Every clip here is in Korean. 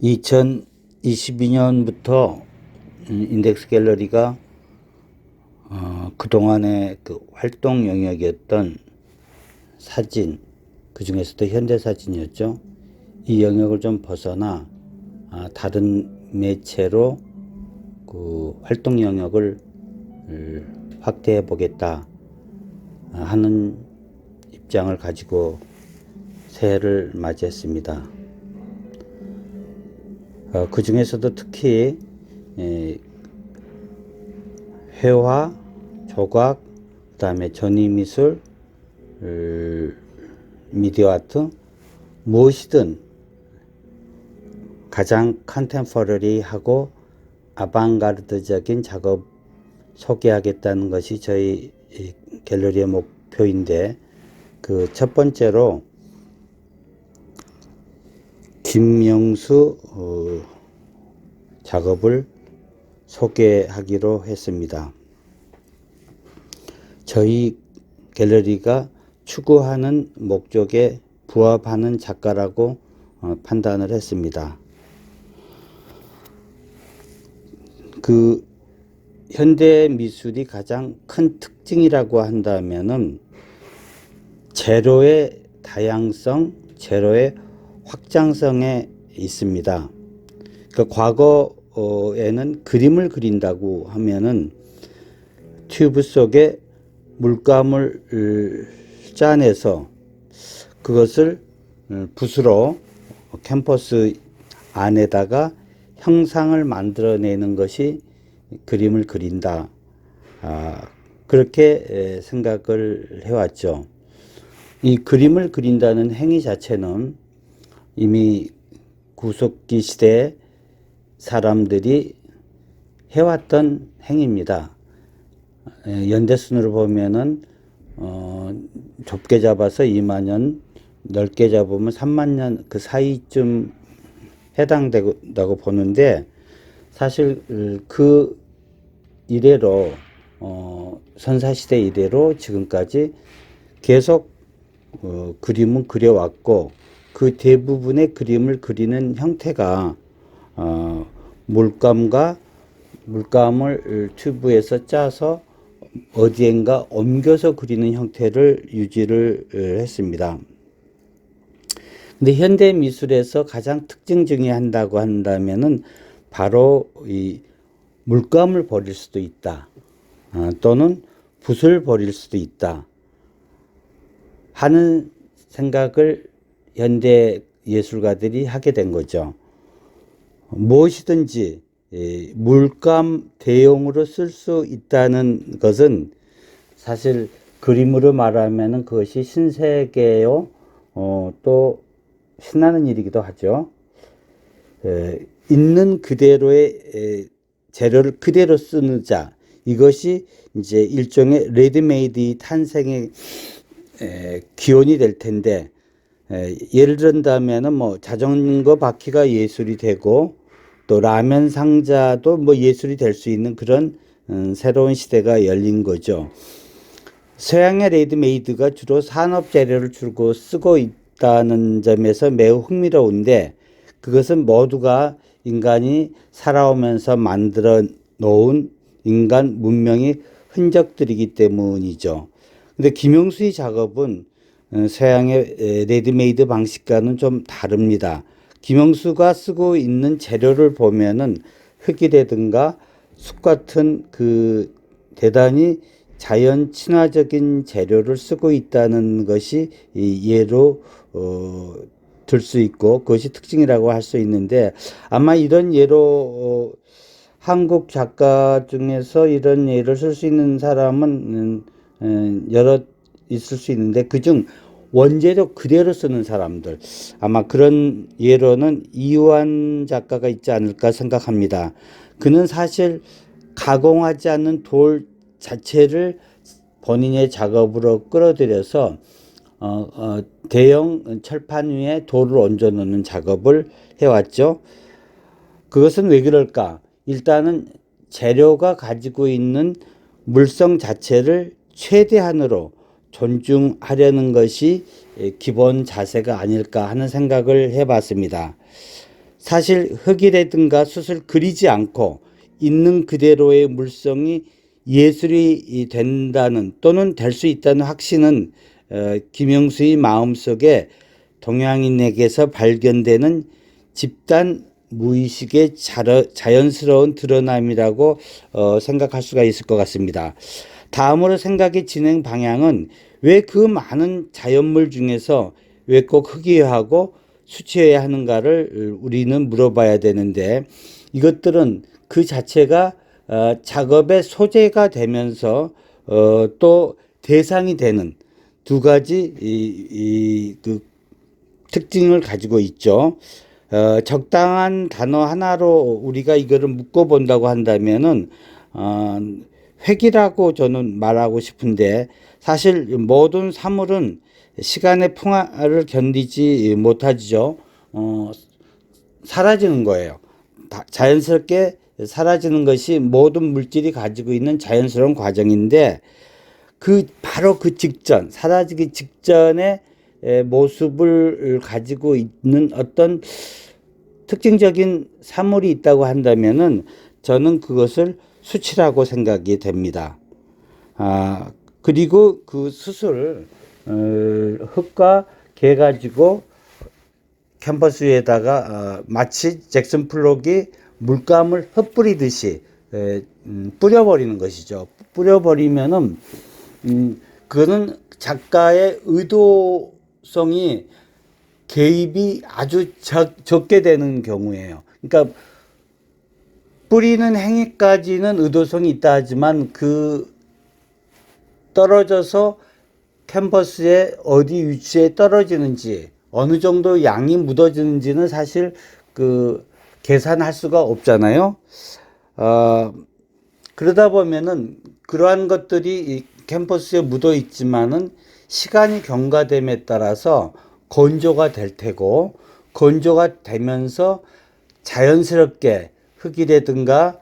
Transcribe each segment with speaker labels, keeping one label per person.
Speaker 1: 2022년부터 인덱스 갤러리가 그동안의 그 활동 영역이었던 사진, 그 중에서도 현대사진이었죠. 이 영역을 좀 벗어나 다른 매체로 그 활동 영역을 확대해 보겠다 하는 입장을 가지고 새해를 맞이했습니다. 그 중에서도 특히 회화, 조각, 그 다음에 전위미술, 미디어 아트, 무엇이든 가장 컨템퍼러리하고 아방가르드적인 작업 소개하겠다는 것이 저희 갤러리의 목표인데, 그 첫 번째로 김명수 작업을 소개하기로 했습니다. 저희 갤러리가 추구하는 목적에 부합하는 작가라고 판단을 했습니다. 그 현대 미술이 가장 큰 특징이라고 한다면은 재료의 다양성, 재료의 확장성에 있습니다. 그 과거에는 그림을 그린다고 하면은 튜브 속에 물감을 짜내서 그것을 붓으로 캔버스 안에다가 형상을 만들어내는 것이 그림을 그린다. 그렇게 생각을 해왔죠. 이 그림을 그린다는 행위 자체는 이미 구석기 시대 사람들이 해왔던 행위입니다. 연대순으로 보면은 좁게 잡아서 2만 년, 넓게 잡으면 3만 년 그 사이쯤 해당된다고 보는데, 사실 그 이래로 선사시대 이래로 지금까지 계속 그림은 그려왔고, 그 대부분의 그림을 그리는 형태가 물감을 튜브에서 짜서 어디엔가 옮겨서 그리는 형태를 유지를 했습니다. 근데 현대 미술에서 가장 특징적이 한다고 한다면은 바로 이 물감을 버릴 수도 있다, 또는 붓을 버릴 수도 있다 하는 생각을 현대 예술가들이 하게 된 거죠. 무엇이든지 물감 대용으로 쓸 수 있다는 것은 사실 그림으로 말하면 그것이 신세계요, 또 신나는 일이기도 하죠. 있는 그대로의 재료를 그대로 쓰는 자, 이것이 이제 일종의 레디메이드 탄생의 기원이 될 텐데, 예를 든다면은 뭐 자전거 바퀴가 예술이 되고, 또 라면 상자도 뭐 예술이 될 수 있는 그런 새로운 시대가 열린 거죠. 서양의 레디메이드가 주로 산업 재료를 주고 쓰고 있다는 점에서 매우 흥미로운데, 그것은 모두가 인간이 살아오면서 만들어 놓은 인간 문명의 흔적들이기 때문이죠. 근데 김용수의 작업은 서양의 레디메이드 방식과는 좀 다릅니다. 김용수가 쓰고 있는 재료를 보면은 흙이라든가 숲 같은 그 대단히 자연 친화적인 재료를 쓰고 있다는 것이 예로 들 수 있고, 그것이 특징이라고 할 수 있는데, 아마 이런 예로 한국 작가 중에서 이런 예를 쓸 수 있는 사람은 여러 있을 수 있는데, 그중 원재료 그대로 쓰는 사람들, 아마 그런 예로는 이완 작가가 있지 않을까 생각합니다. 그는 사실 가공하지 않는 돌 자체를 본인의 작업으로 끌어들여서 대형 철판 위에 돌을 얹어 놓는 작업을 해왔죠. 그것은 왜 그럴까? 일단은 재료가 가지고 있는 물성 자체를 최대한으로 존중하려는 것이 기본 자세가 아닐까 하는 생각을 해봤습니다. 사실 흙이라든가 숯을 그리지 않고 있는 그대로의 물성이 예술이 된다는 또는 될 수 있다는 확신은 김영수의 마음속에 동양인에게서 발견되는 집단 무의식의 자연스러운 드러남이라고 생각할 수가 있을 것 같습니다. 다음으로 생각의 진행 방향은 왜 그 많은 자연물 중에서 왜 꼭 흙이어야하고 수치여야 하는가를 우리는 물어봐야 되는데, 이것들은 그 자체가 작업의 소재가 되면서 또 대상이 되는 두 가지 그 특징을 가지고 있죠. 적당한 단어 하나로 우리가 이거를 묶어본다고 한다면은 획이라고 저는 말하고 싶은데, 사실 모든 사물은 시간의 풍화를 견디지 못하죠. 사라지는 거예요. 자연스럽게 사라지는 것이 모든 물질이 가지고 있는 자연스러운 과정인데, 바로 그 직전, 사라지기 직전의 모습을 가지고 있는 어떤 특징적인 사물이 있다고 한다면은 저는 그것을 수치라고 생각이 됩니다. 그리고 그 숯을 흙과 개 가지고 캔버스 위에다가 마치 잭슨 플록이 물감을 흩뿌리듯이 뿌려버리는 것이죠. 뿌려버리면은 그거는 작가의 의도성이 개입이 아주 적게 되는 경우예요. 그러니까 뿌리는 행위까지는 의도성이 있다 하지만 그 떨어져서 캔버스에 어디 위치에 떨어지는지 어느 정도 양이 묻어지는지는 사실 그 계산할 수가 없잖아요. 그러다 보면은 그러한 것들이 이 캔버스에 묻어 있지만은 시간이 경과됨에 따라서 건조가 될 테고, 건조가 되면서 자연스럽게 흙이라든가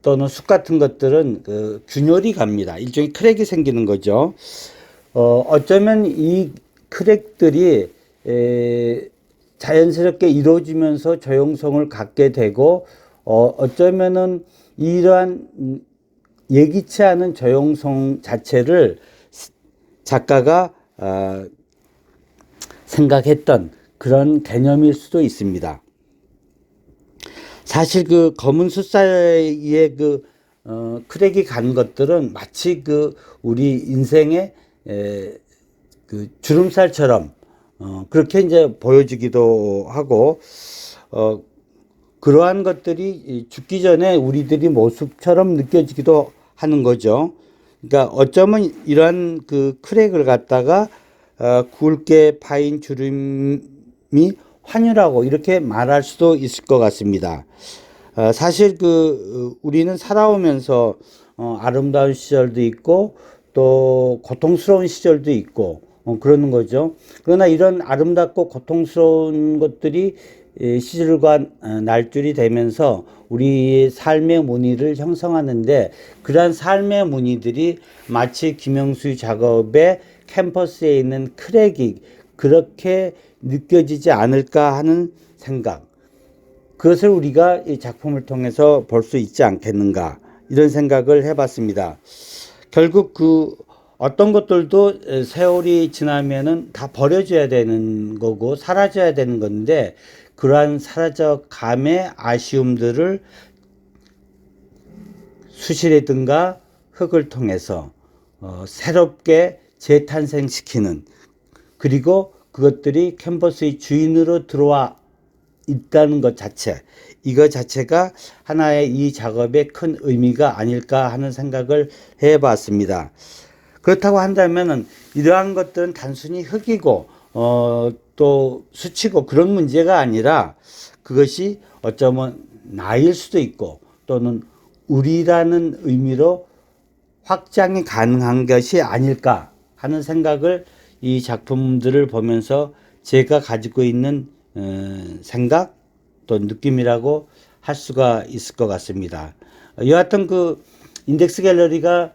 Speaker 1: 또는 숯 같은 것들은 균열이 갑니다. 일종의 크랙이 생기는 거죠. 어쩌면 이 크랙들이 자연스럽게 이루어지면서 조형성을 갖게 되고, 어쩌면은 이러한 예기치 않은 조형성 자체를 작가가 생각했던 그런 개념일 수도 있습니다. 사실 그 검은 숯 사이에 크랙이 간 것들은 마치 우리 인생의 그 주름살처럼 그렇게 이제 보여지기도 하고, 그러한 것들이 죽기 전에 우리들이 모습처럼 느껴지기도 하는 거죠. 그러니까 어쩌면 이러한 그 크랙을 갖다가 굵게 파인 주름이 환유라고 이렇게 말할 수도 있을 것 같습니다. 사실 우리는 살아오면서 아름다운 시절도 있고 또 고통스러운 시절도 있고 그러는 거죠. 그러나 이런 아름답고 고통스러운 것들이 시절과 날줄이 되면서 우리의 삶의 무늬를 형성하는데, 그러한 삶의 무늬들이 마치 김영수의 작업의 캠퍼스에 있는 크랙이 그렇게 느껴지지 않을까 하는 생각, 그것을 우리가 이 작품을 통해서 볼 수 있지 않겠는가, 이런 생각을 해봤습니다. 결국 어떤 것들도 세월이 지나면은 다 버려져야 되는 거고 사라져야 되는 건데, 그러한 사라져감의 아쉬움들을 수시라든가 흙을 통해서 새롭게 재탄생시키는, 그리고 그것들이 캔버스의 주인으로 들어와 있다는 것 자체, 이거 자체가 하나의 이 작업의 큰 의미가 아닐까 하는 생각을 해봤습니다. 그렇다고 한다면은 이러한 것들은 단순히 흙이고 또 수치고 그런 문제가 아니라, 그것이 어쩌면 나일 수도 있고 또는 우리라는 의미로 확장이 가능한 것이 아닐까 하는 생각을 이 작품들을 보면서 제가 가지고 있는 생각 또 느낌이라고 할 수가 있을 것 같습니다. 여하튼 인덱스 갤러리가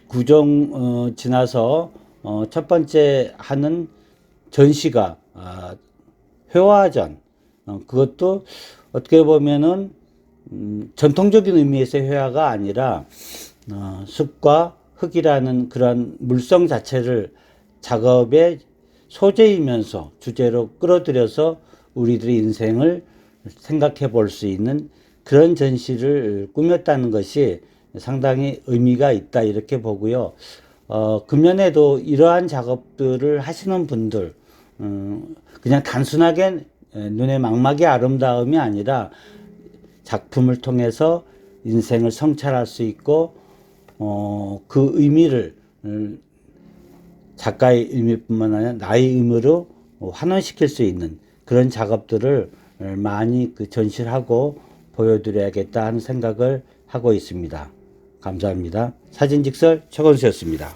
Speaker 1: 구정 지나서 첫 번째 하는 전시가 회화전, 그것도 어떻게 보면은 전통적인 의미에서의 회화가 아니라 숲과 흙이라는 그런 물성 자체를 작업의 소재이면서 주제로 끌어들여서 우리들의 인생을 생각해 볼 수 있는 그런 전시를 꾸몄다는 것이 상당히 의미가 있다 이렇게 보고요. 금년에도 이러한 작업들을 하시는 분들, 그냥 단순하게 눈에 망막의 아름다움이 아니라 작품을 통해서 인생을 성찰할 수 있고, 그 의미를 작가의 의미뿐만 아니라 나의 의미로 환원시킬 수 있는 그런 작업들을 많이 전시를 하고 보여드려야겠다 하는 생각을 하고 있습니다. 감사합니다. 사진직설 최건수였습니다.